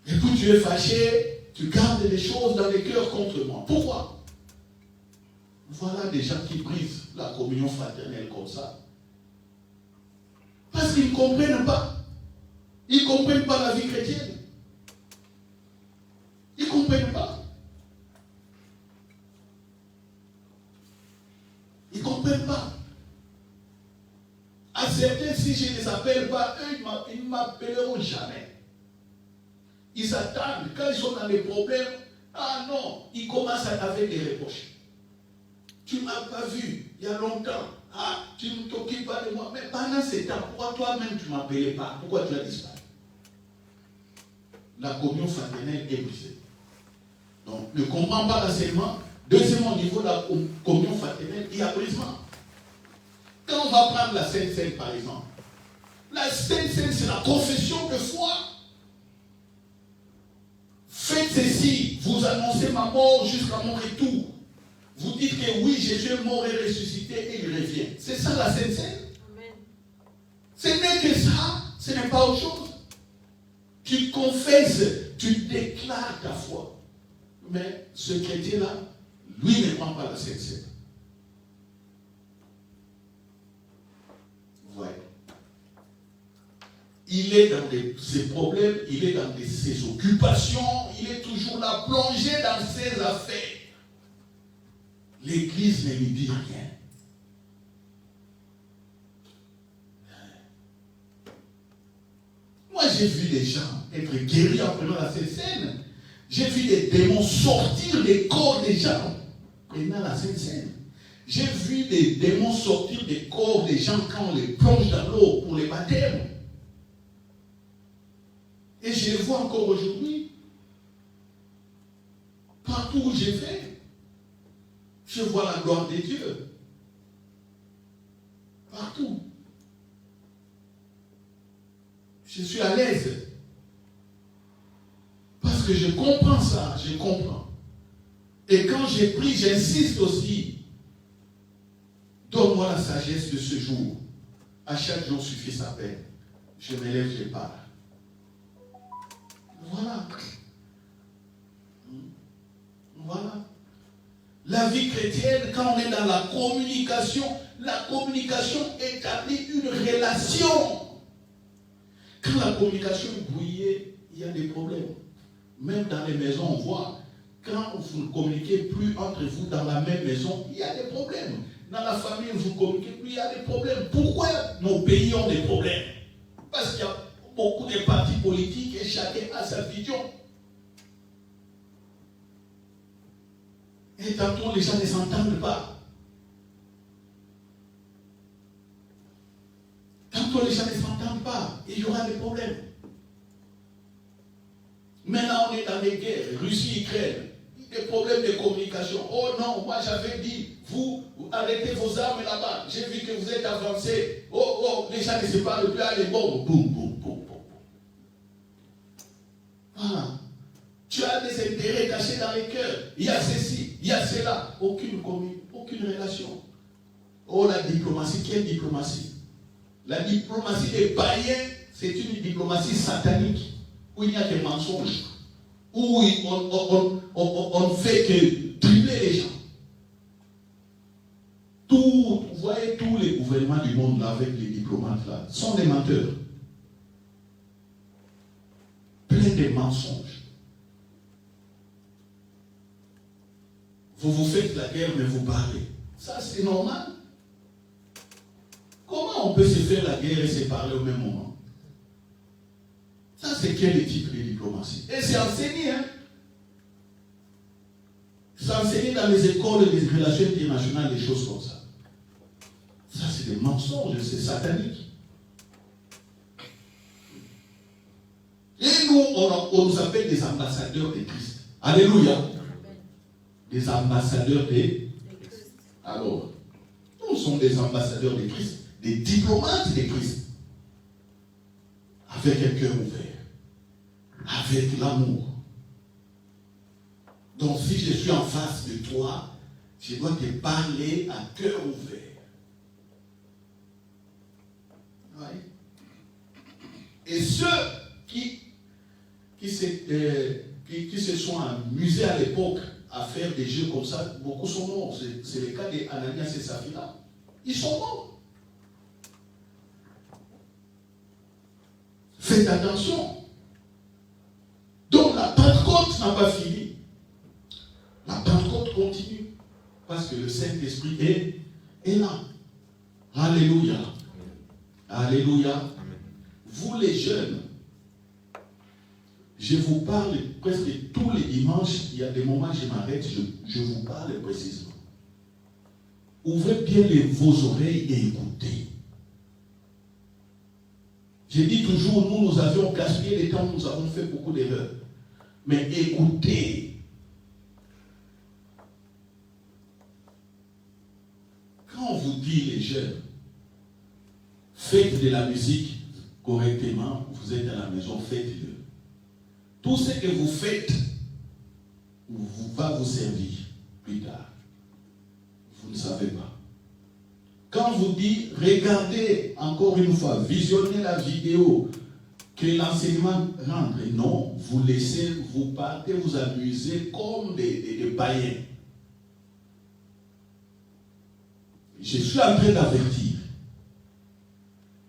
Et puis tu es fâché, tu gardes des choses dans les cœurs contre moi. Pourquoi? Voilà des gens qui brisent la communion fraternelle comme ça. Parce qu'ils ne comprennent pas. Ils ne comprennent pas la vie chrétienne. Ils ne comprennent pas. Ils ne comprennent pas. À certains, si je ne les appelle pas, eux, ils ne m'appelleront jamais. Ils attendent. Quand ils sont dans des problèmes, ah non, ils commencent avec des reproches. Tu ne m'as pas vu il y a longtemps. Ah, tu ne t'occupes pas de moi. Mais pendant ce temps, pourquoi toi-même tu ne m'appelais pas? Pourquoi tu as disparu? La communion fraternelle est brisée. Donc, ne comprends pas l'enseignement. Deuxièmement, au niveau de la communion fraternelle, il y a brisement. Quand on va prendre la Sainte Seine, par exemple, la Sainte Seine, c'est la confession de foi. Faites ceci, vous annoncez ma mort jusqu'à mon retour. Vous dites que oui, Jésus est mort et ressuscité et il revient. C'est ça la Sainte Seine. Ce n'est que ça, ce n'est pas autre chose. Tu confesses, tu déclares ta foi. Mais ce chrétien-là, lui ne prend pas la Sainte Seine. Ouais. Il est dans ses problèmes, il est dans ses occupations, il est toujours là, plongé dans ses affaires. L'Église ne lui dit rien. Moi, j'ai vu des gens être guéris en prenant la Sainte Seine. J'ai vu des démons sortir des corps des gens prenant la Sainte Seine. J'ai vu des démons sortir des corps des gens quand on les plonge dans l'eau pour les baptêmes. Et je les vois encore aujourd'hui. Partout où je vais, je vois la gloire de Dieu. Partout. Je suis à l'aise. Parce que je comprends ça, je comprends. Et quand j'ai pris, j'insiste aussi. Donne-moi la sagesse de ce jour. À chaque jour suffit sa peine. Je me lève, je pars. Voilà. Voilà. La vie chrétienne, quand on est dans la communication établit une relation. Quand la communication est brouillée, il y a des problèmes. Même dans les maisons, on voit, quand vous ne communiquez plus entre vous dans la même maison, il y a des problèmes. Dans la famille, vous ne communiquez plus, il y a des problèmes. Pourquoi nos pays ont des problèmes? Parce qu'il y a beaucoup de partis politiques et chacun a sa vision. Et tantôt, les gens ne s'entendent pas. Tantôt, les gens ne s'entendent pas. Et il y aura des problèmes. Maintenant, on est dans les guerres. Russie-Ukraine. Des problèmes de communication. Oh non, moi j'avais dit, vous arrêtez vos armes là-bas. J'ai vu que vous êtes avancés. Oh, les gens ne se parlent plus. Allez, boum, boum, boum, boum, boum. Voilà. Tu as des intérêts cachés dans les cœurs. Il y a ceci, il y a cela. Aucune relation. Oh, la diplomatie, quelle diplomatie? La diplomatie des païens, c'est une diplomatie satanique, où il n'y a que mensonges, où on ne fait que tripler les gens. Vous voyez, tous les gouvernements du monde là, avec les diplomates là, sont des menteurs. Plein de mensonges. Vous vous faites la guerre, mais vous parlez. Ça, c'est normal. Comment on peut se faire la guerre et se parler au même moment? Ça, c'est quel type de diplomatie? Et c'est enseigné, hein? C'est enseigné dans les écoles des relations internationales, des choses comme ça. Ça, c'est des mensonges, c'est satanique. Et nous, on nous appelle des ambassadeurs de Christ. Alléluia. Des ambassadeurs de Christ. Alors, nous sommes des ambassadeurs de Christ, des diplomates de Christ. Avec un cœur ouvert. Avec l'amour. Donc, si je suis en face de toi, je dois te parler à cœur ouvert. Oui. Et ceux qui se sont amusés à l'époque à faire des jeux comme ça, beaucoup sont morts. C'est le cas d'Ananias et Saphira. Ils sont morts. Faites attention. Donc la Pentecôte n'a pas fini. La Pentecôte continue. Parce que le Saint-Esprit est là. Alléluia. Alléluia. Vous les jeunes, je vous parle presque tous les dimanches. Il y a des moments où je m'arrête, je vous parle précisément. ouvrez bien vos oreilles et écoutez. J'ai dit toujours, nous avions gaspillé le temps, nous avons fait beaucoup d'erreurs. Mais écoutez. Quand on vous dit, les jeunes, faites de la musique correctement, vous êtes à la maison, faites-le. Tout ce que vous faites va vous servir plus tard. Vous ne savez pas. Quand on vous dit, regardez encore une fois, visionnez la vidéo, que l'enseignement rentre. Non, vous laissez, vous partez, vous amuser comme des païens. Je suis en train d'avertir.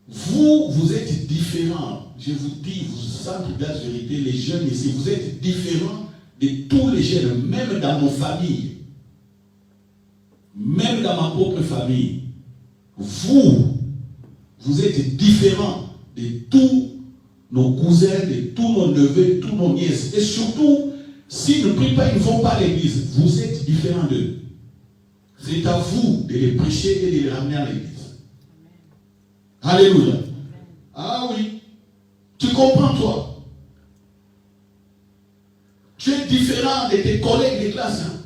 Vous êtes différents. Je vous dis, vous sentez la vérité, les jeunes ici, vous êtes différents de tous les jeunes, même dans nos familles. Même dans ma propre famille. Vous êtes différents de tous nos cousins, de tous nos neveux, tous nos nièces. Et surtout, s'ils ne prient pas, ils ne vont pas à l'église. Vous êtes différents d'eux. C'est à vous de les prêcher et de les ramener à l'église. Alléluia. Ah oui. Tu comprends, toi? Tu es différent de tes collègues de classe, hein,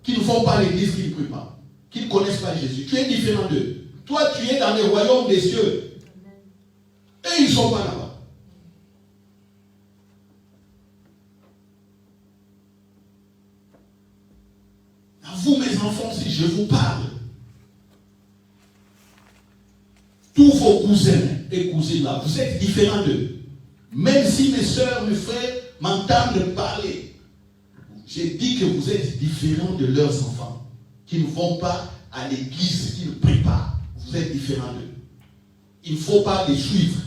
qui ne vont pas à l'église, qui ne prient pas, qui ne connaissent pas Jésus. Tu es différent d'eux. Toi, tu es dans le royaume des cieux. Et ils ne sont pas là-bas. À vous, mes enfants, si je vous parle, tous vos cousins et cousines là, vous êtes différents d'eux. Même si mes soeurs, mes frères m'entendent parler, j'ai dit que vous êtes différents de leurs enfants, qui ne vont pas à l'église, qui ne prient pas. Vous êtes différents d'eux. Il ne faut pas les suivre.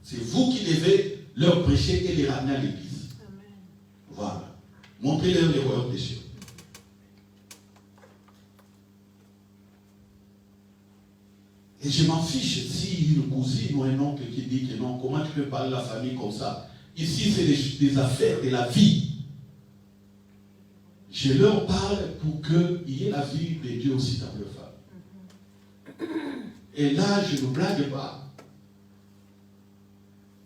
C'est vous qui devez leur prêcher et les ramener à l'église. Voilà. Montrez-leur les royaumes des cieux. Et je m'en fiche si une cousine ou un oncle qui dit que non, comment tu peux parler de la famille comme ça? Ici, c'est des affaires de la vie. Je leur parle pour qu'il y ait la vie de Dieu aussi dans leur famille. Et là, je ne blague pas.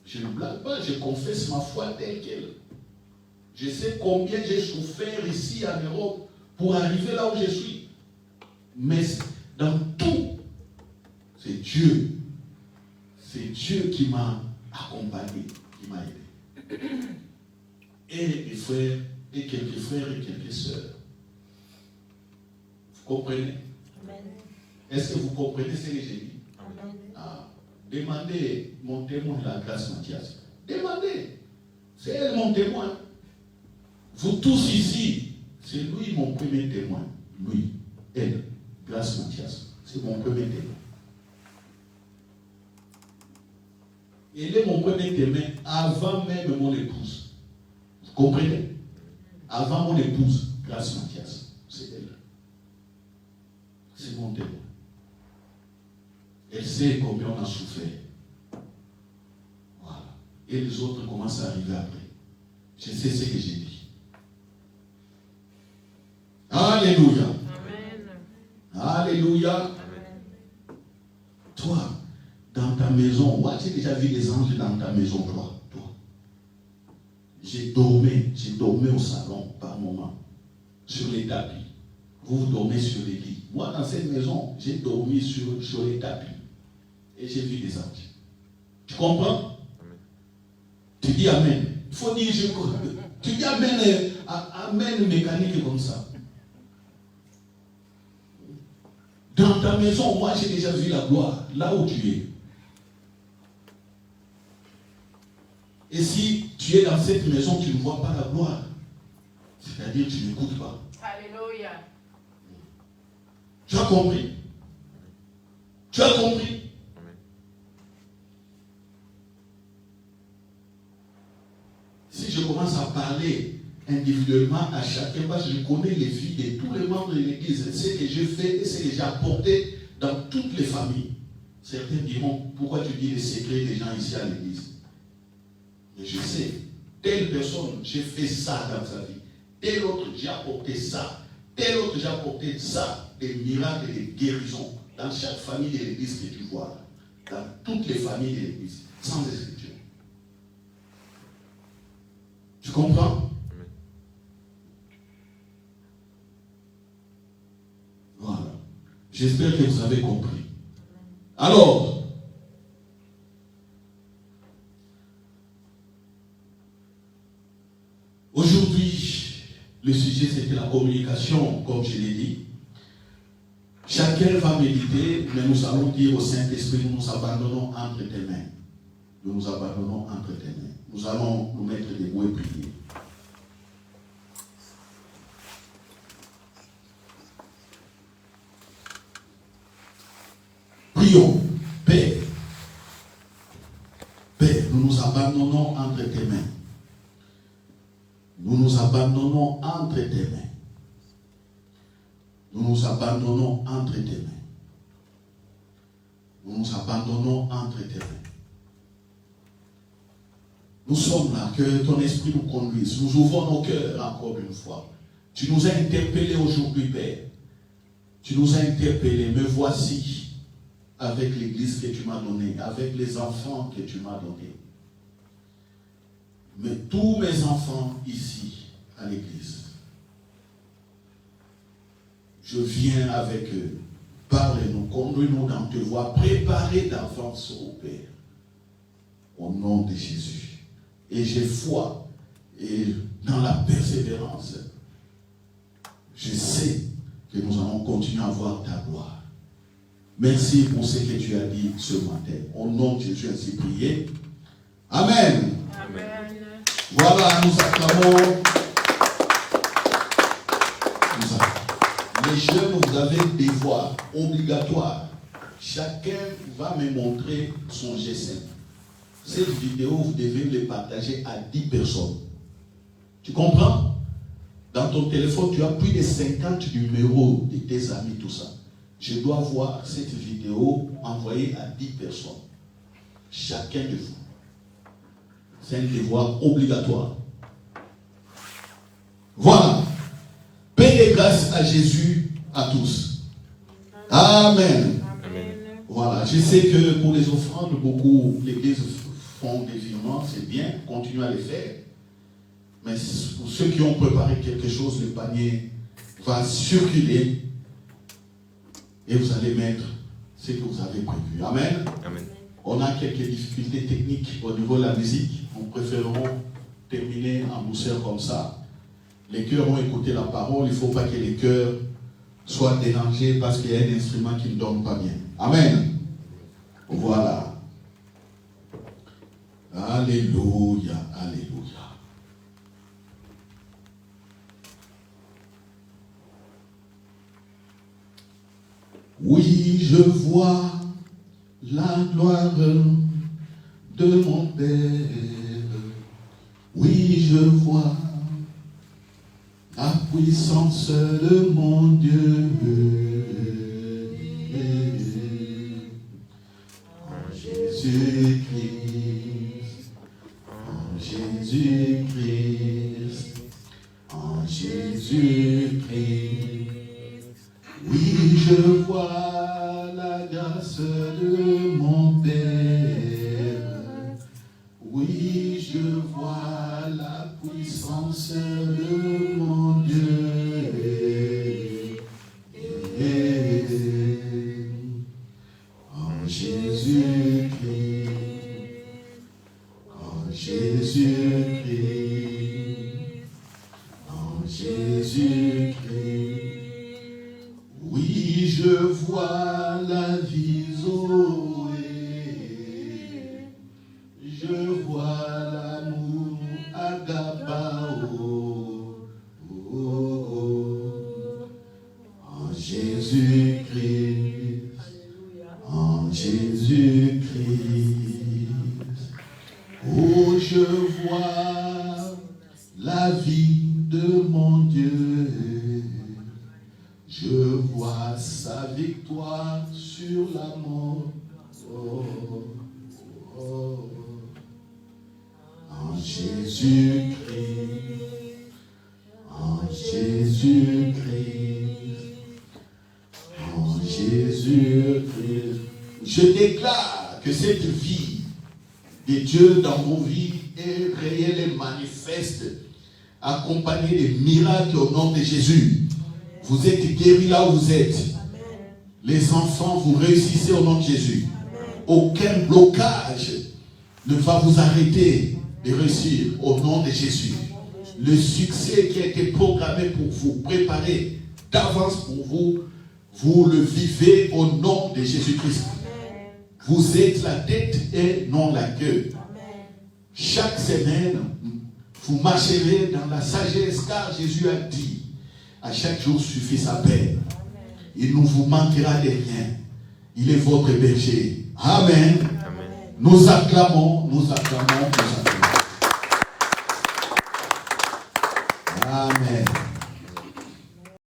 Je ne blague pas, je confesse ma foi telle qu'elle. Je sais combien j'ai souffert ici en Europe pour arriver là où je suis. Mais dans tout, c'est Dieu. C'est Dieu qui m'a accompagné, qui m'a aidé. Et mes frères, et quelques frères et quelques sœurs. Vous comprenez? Amen. Est-ce que vous comprenez ce que j'ai dit? Amen. Ah, demandez mon témoin de la grâce Mathias. Demandez. C'est elle mon témoin. Vous tous ici, c'est lui mon premier témoin. Lui, elle, grâce Mathias. C'est mon premier témoin. Elle est mon premier témoin avant même mon épouse. Vous comprenez? Avant mon épouse, grâce Mathias. C'est elle. C'est mon témoin. Elle sait combien on a souffert. Voilà. Et les autres commencent à arriver après. Je sais ce que j'ai dit. Alléluia. Amen. Alléluia. Amen. Toi, dans ta maison, moi j'ai déjà vu des anges dans ta maison, toi. J'ai dormi au salon par moment, sur les tapis. Vous dormez sur les lits. Moi, dans cette maison, j'ai dormi sur les tapis. Et j'ai vu des anges. Tu comprends? Amen. Tu dis Amen. Il faut dire je crois. Tu dis Amen, Amen mécanique comme ça. Dans ta maison, moi, j'ai déjà vu la gloire, là où tu es. Et si tu es dans cette maison, tu ne vois pas la gloire. C'est-à-dire que tu n'écoutes pas. Alléluia. Tu as compris? Tu as compris? Si je commence à parler individuellement à chacun, parce que je connais les vies de tous les membres de l'Église, ce que j'ai fait et ce que j'ai apporté dans toutes les familles. Certains diront, pourquoi tu dis les secrets des gens ici à l'Église? Mais je sais, telle personne, j'ai fait ça dans sa vie. Tel autre, j'ai apporté ça. Tel autre, j'ai apporté ça. des miracles et des guérisons dans chaque famille de l'église que tu vois, dans toutes les familles de l'église, sans exception. Tu comprends? Voilà. J'espère que vous avez compris. Alors, aujourd'hui, le sujet c'était la communication, comme je l'ai dit. Chacun va méditer, mais nous allons dire au Saint-Esprit, nous nous abandonnons entre tes mains. Nous nous abandonnons entre tes mains. Nous allons nous mettre debout et prier. Prions. Père, Père, nous nous abandonnons entre tes mains. Nous nous abandonnons entre tes mains. Nous nous abandonnons entre tes mains. Nous nous abandonnons entre tes mains. Nous sommes là, que ton esprit nous conduise. Nous ouvrons nos cœurs encore une fois. Tu nous as interpellés aujourd'hui, Père. Tu nous as interpellés. Me voici avec l'église que tu m'as donnée, avec les enfants que tu m'as donnés. Mais tous mes enfants ici, à l'église, je viens avec eux. Parle-nous, conduis-nous dans tes voies, préparez d'avance au Père. Au nom de Jésus. Et j'ai foi, et dans la persévérance, je sais que nous allons continuer à voir ta gloire. Merci pour ce que tu as dit ce matin. Au nom de Jésus, ainsi prié. Amen. Amen. Voilà, nous acclamons. Les jeunes, vous avez des devoirs obligatoires. Chacun va me montrer son GSM. Cette vidéo, vous devez les partager à 10 personnes. Tu comprends? Dans ton téléphone, tu as plus de 50 numéros de tes amis, tout ça. Je dois voir cette vidéo envoyée à 10 personnes. Chacun de vous. C'est un devoir obligatoire. Voilà. Paix et grâce à Jésus, à tous. Amen. Amen. Voilà. Je sais que pour les offrandes, beaucoup, l'église font des virements, c'est bien, continuez à les faire. Mais pour ceux qui ont préparé quelque chose, le panier va circuler et vous allez mettre ce que vous avez prévu. Amen. Amen. On a quelques difficultés techniques au niveau de la musique. Nous préférons terminer en douceur comme ça. Les chœurs ont écouté la parole. Il ne faut pas que les chœurs soient dérangés parce qu'il y a un instrument qui ne donne pas bien. Amen. Voilà. Alléluia, alléluia. Oui, je vois la gloire de mon Père. Oui, je vois la puissance de mon Dieu. En Jésus-Christ, en Jésus-Christ, en Jésus-Christ. Oui, je vois la grâce de mon Père. Oui, je vois la puissance de mon Dieu. En Jésus-Christ, en Jésus-Christ, en Jésus-Christ. Oui, je vois la vie Zoé. Je vois l'amour agapao. En Jésus-Christ, en Jésus-Christ. Oh, je vois la vie de mon Dieu. Je vois sa victoire sur la mort. Oh, oh. En Jésus-Christ, en Jésus-Christ, Je déclare que cette vie de Dieu dans vos vies est réelle et manifeste, accompagnée de miracles au nom de Jésus. Vous êtes guéris là où vous êtes. Les enfants, vous réussissez au nom de Jésus. Aucun blocage ne va vous arrêter de réussir au nom de Jésus. Le succès qui a été programmé pour vous, préparé d'avance pour vous, vous le vivez au nom de Jésus-Christ. Vous êtes la tête et non la queue. Chaque semaine, vous marcherez dans la sagesse, car Jésus a dit, à chaque jour suffit sa paix. Il ne vous manquera de rien. Il est votre berger. Amen. Amen. Nous acclamons, nous acclamons, nous acclamons. Amen.